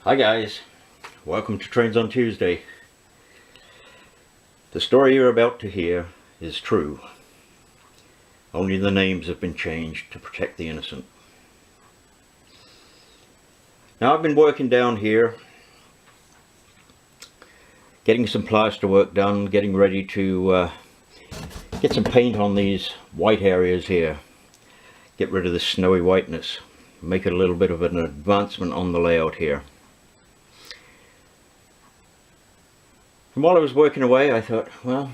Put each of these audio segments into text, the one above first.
Hi guys, welcome to Trains on Tuesday. The story you're about to hear is true. Only the names have been changed to protect the innocent. Now I've been working down here, getting some plaster work done, getting ready to get some paint on these white areas here. Get rid of the snowy whiteness, make it a little bit of an advancement on the layout here. And while I was working away, I thought, well,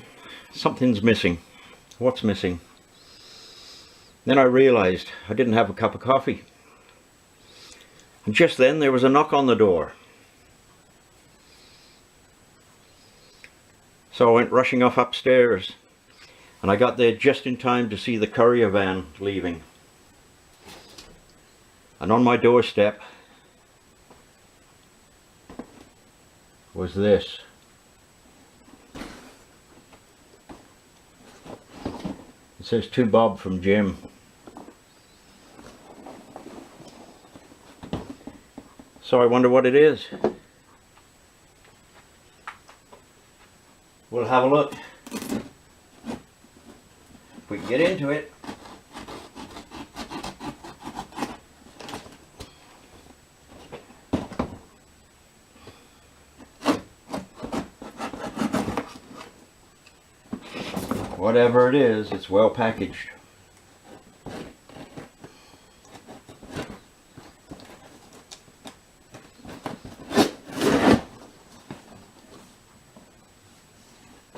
something's missing. What's missing? Then I realized I didn't have a cup of coffee. And just then there was a knock on the door. So I went rushing off upstairs, and I got there just in time to see the courier van leaving. And on my doorstep was this. It says to Bob from Jim. So I wonder what it is. We'll have a look. If we can get into it. Whatever it is, it's well packaged.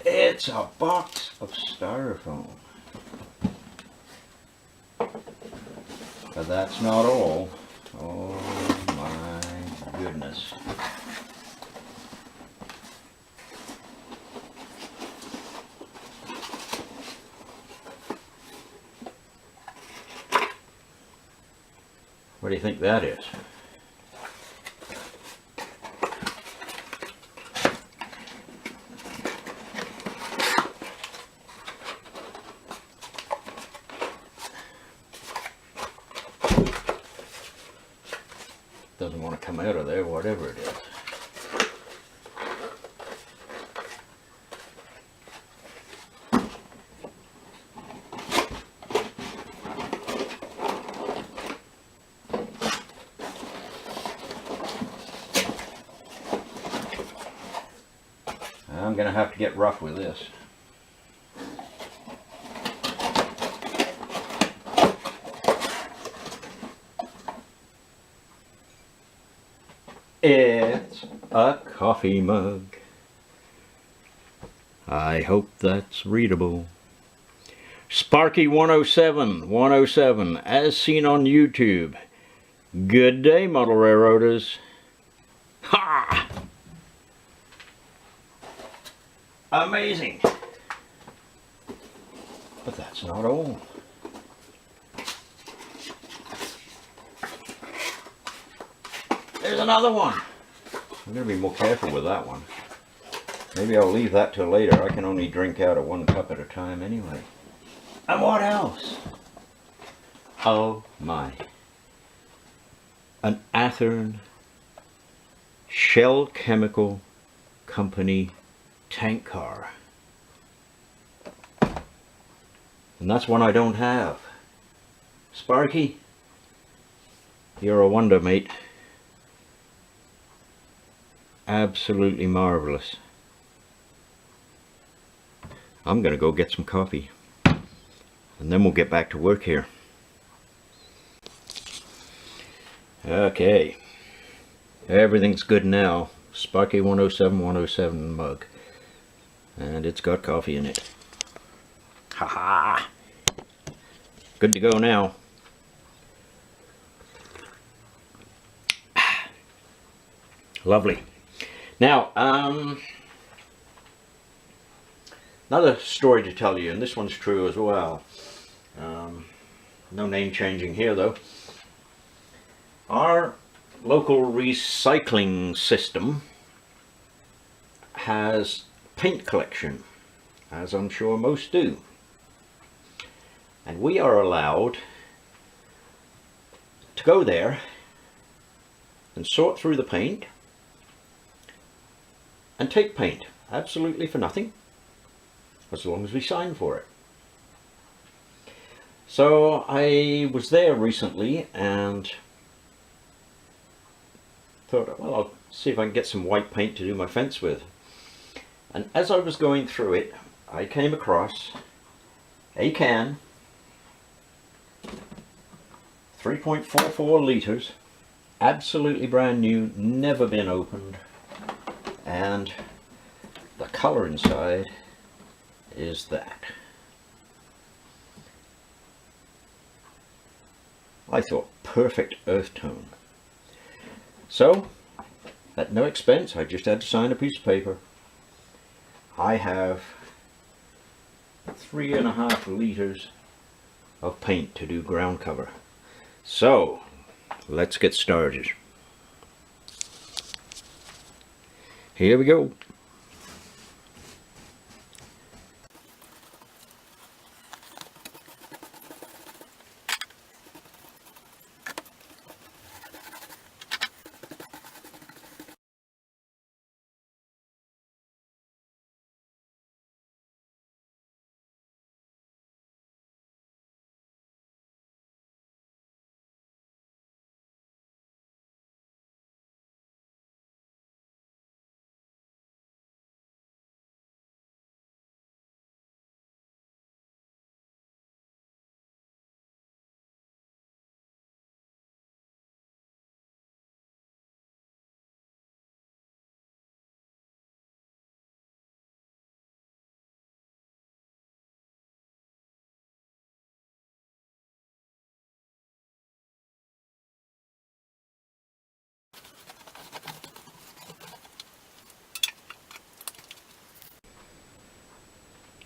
It's a box of styrofoam. But that's not all. Oh my goodness. What do you think that is? Doesn't want to come out of there, whatever it is. I'm going to have to get rough with this. It's a coffee mug. I hope that's readable. Sparky 107 as seen on YouTube. Good day, model railroaders. Ha! Amazing. But that's not all. There's another one. I'm going to be more careful with that one. Maybe I'll leave that till later. I can only drink out of one cup at a time anyway. And what else? Oh my. An Athearn Shell Chemical Company tank car. And that's one I don't have. Sparky, you're a wonder, mate. Absolutely marvelous. I'm gonna go get some coffee and then we'll get back to work here. Okay, everything's good now. Sparky 107 mug. And it's got coffee in it. Haha! Good to go now. Lovely. Now, another story to tell you, and this one's true as well. No name changing here though. Our local recycling system has paint collection, as I'm sure most do, and we are allowed to go there and sort through the paint and take paint, absolutely for nothing, as long as we sign for it. So I was there recently and thought, well, I'll see if I can get some white paint to do my fence with. And as I was going through it, I came across a can, 3.44 litres, absolutely brand new, never been opened, and the colour inside is that. I thought perfect earth tone. So, at no expense, I just had to sign a piece of paper. I have 3.5 litres of paint to do ground cover. So, let's get started. Here we go.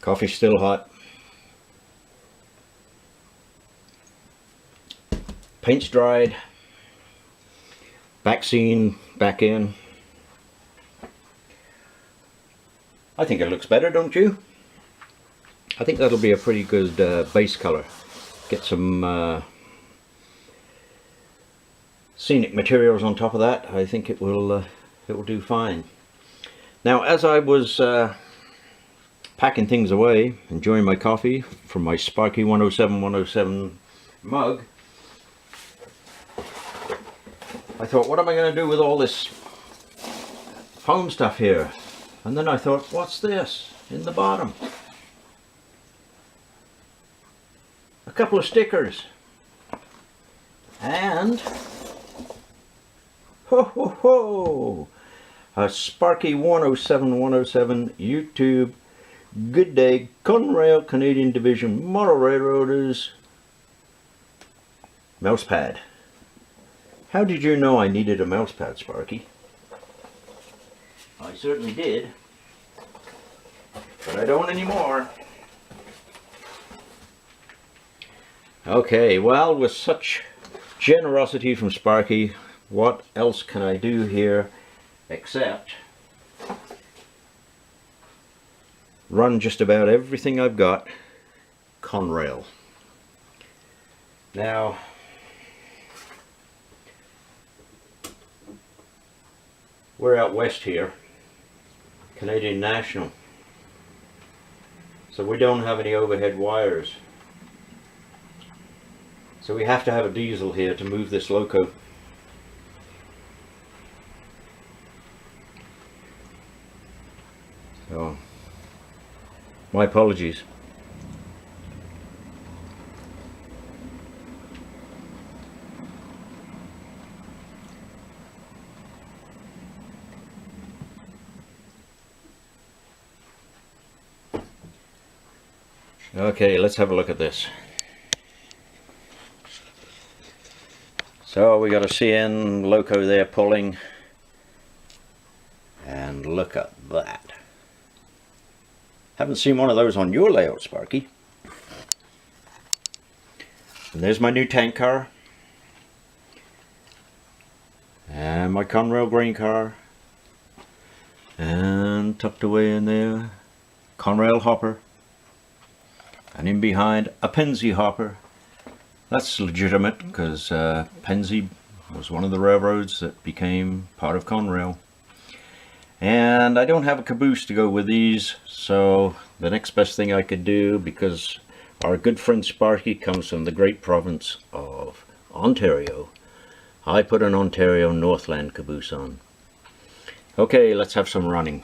Coffee's still hot. Paint's dried. Vaccine back in. I think it looks better, don't you? I think that'll be a pretty good base color. Get some scenic materials on top of that. I think it will do fine. Now, as I was packing things away, enjoying my coffee from my Sparky 107 mug, I thought, what am I going to do with all this foam stuff here? And then I thought, what's this in the bottom? A couple of stickers. And ho ho ho! A Sparky 107 YouTube Good Day Conrail Canadian Division Model Railroaders mouse pad. How did you know I needed a mouse pad, Sparky? I certainly did, but I don't anymore. Okay, well, with such generosity from Sparky, what else can I do here except run just about everything I've got Conrail. Now, we're out west here, Canadian National, so we don't have any overhead wires. So we have to have a diesel here to move this loco. So, my apologies. Okay, let's have a look at this. So we got a CN loco there pulling, and look at that. Haven't seen one of those on your layout, Sparky. And there's my new tank car, and my Conrail grain car, and tucked away in there, Conrail hopper, and in behind a Penzie hopper. That's legitimate because Penzie was one of the railroads that became part of Conrail. And I don't have a caboose to go with these, so the next best thing I could do, because our good friend Sparky comes from the great province of Ontario, I put an Ontario Northland caboose on. Okay, let's have some running.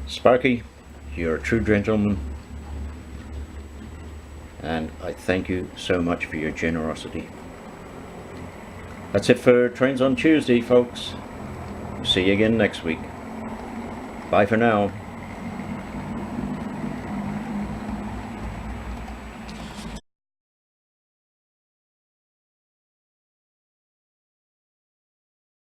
Sparky, you're a true gentleman, and I thank you so much for your generosity. That's it for Trains on Tuesday, folks. See you again next week. Bye for now.